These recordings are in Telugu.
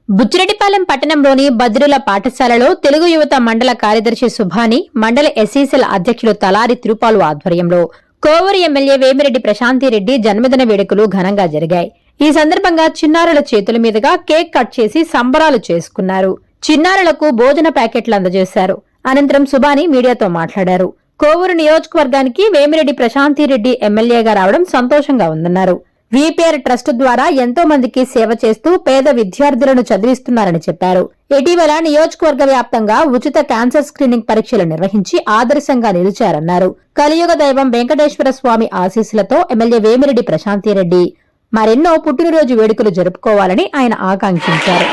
బుచ్చిరెడ్డిపాలెం పట్టణంలోని బద్రుల పాఠశాలలో తెలుగు యువత మండల కార్యదర్శి సుభాని, మండల ఎస్సీసీల అధ్యక్షులు తలారి తిరుపాలు ఆధ్వర్యంలో కోవూరు ఎమ్మెల్యే వేమిరెడ్డి ప్రశాంతిరెడ్డి జన్మదిన వేడుకలు ఘనంగా జరిగాయి. ఈ సందర్భంగా చిన్నారుల చేతుల మీదుగా కేక్ కట్ చేసి సంబరాలు చేసుకున్నారు. చిన్నారులకు భోజన ప్యాకెట్లు అందజేశారు. అనంతరం సుభాని మీడియాతో మాట్లాడారు. కోవూరు నియోజకవర్గానికి వేమిరెడ్డి ప్రశాంతిరెడ్డి ఎమ్మెల్యేగా రావడం సంతోషంగా ఉందన్నారు. వీపీఆర్ ట్రస్ట్ ద్వారా ఎంతో మందికి సేవ చేస్తూ పేద విద్యార్థులను చదివిస్తున్నారని చెప్పారు. ఇటీవల నియోజకవర్గ వ్యాప్తంగా ఉచిత క్యాన్సర్ స్క్రీనింగ్ పరీక్షలు నిర్వహించి ఆదర్శంగా నిలిచారన్నారు. కలియుగ దైవం వెంకటేశ్వర స్వామి ఆశీస్సులతో ఎమ్మెల్యే వేమిరెడ్డి ప్రశాంతిరెడ్డి మరెన్నో పుట్టినరోజు వేడుకలు జరుపుకోవాలని ఆయన ఆకాంక్షించారు.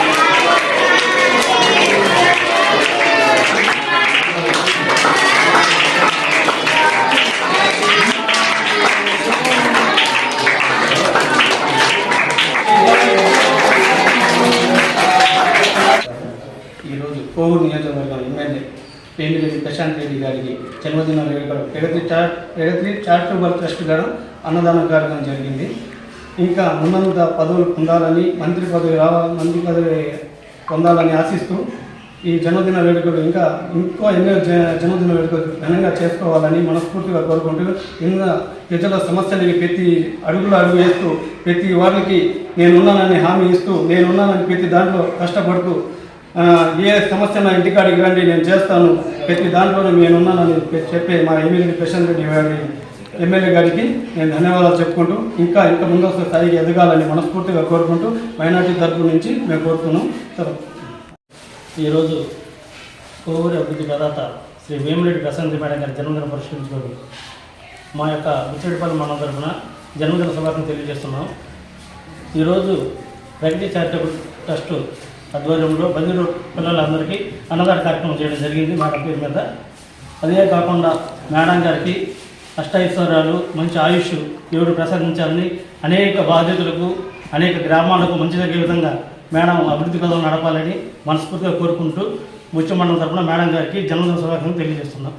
ఈరోజు కోవూరు నియోజకవర్గం ఎమ్మెల్యే వేమిరెడ్డి ప్రశాంతిరెడ్డి గారికి జన్మదిన వేడుకలు ప్రగతి చారిటబుల్ ట్రస్ట్ గారు అన్నదాన కార్యక్రమం జరిగింది. ఇంకా ఉన్నత పదవులు పొందాలని, మంత్రి పదవి పొందాలని ఆశిస్తూ ఈ జన్మదిన వేడుకలు ఇంకో ఎన్నో జన్మదిన వేడుకలు ఘనంగా చేసుకోవాలని మనస్ఫూర్తిగా కోరుకుంటూ ఇంకా ప్రజల సమస్యలకి ప్రతి అడుగులు అడుగు వేస్తూ ప్రతి వారికి నేనున్నానని హామీ ఇస్తూ నేనున్నానని ప్రతి దాంట్లో కష్టపడుతూ ఏ సమస్య నా ఇంటికాడికి రండి నేను చేస్తాను, ప్రతి దాంట్లోనే నేనున్నానని చెప్పే మా వేమిరెడ్డి ప్రశాంతిరెడ్డి గారి ఎమ్మెల్యే గారికి నేను ధన్యవాదాలు చెప్పుకుంటూ ఇంకా ముందస్తు స్థాయికి ఎదగాలని మనస్ఫూర్తిగా కోరుకుంటూ మైనార్టీ తరపు నుంచి మేము కోరుతున్నాం. ఈరోజు కోవూరు అభివృద్ధి ప్రదాత శ్రీ వేమిరెడ్డి ప్రశాంతి మేడం గారి జన్మదిన పురస్కరించుకొని మా యొక్క బుచ్చిరెడ్డిపాలెం మండలం తరఫున జన్మదిన శుభాకాంక్షలు తెలియజేస్తున్నాం. ఈరోజు ప్రగతి చారిటబుల్ ట్రస్ట్ ఆధ్వర్యంలో బంధువులు పిల్లలందరికీ అన్నదాన కార్యక్రమం చేయడం జరిగింది మా పేరు మీద. అదే కాకుండా మేడం గారికి అష్టైశ్వర్యాలు, మంచి ఆయుష్ దేవుడు ప్రసాదించాలని, అనేక బాధ్యతలకు అనేక గ్రామాలకు మంచి జరిగే విధంగా మేడం అభివృద్ధి పదవులు నడపాలని మనస్ఫూర్తిగా కోరుకుంటూ బుచ్చి మండలం తరఫున మేడం గారికి జన్మదిన శుభాకాంక్షలు తెలియజేస్తున్నాం.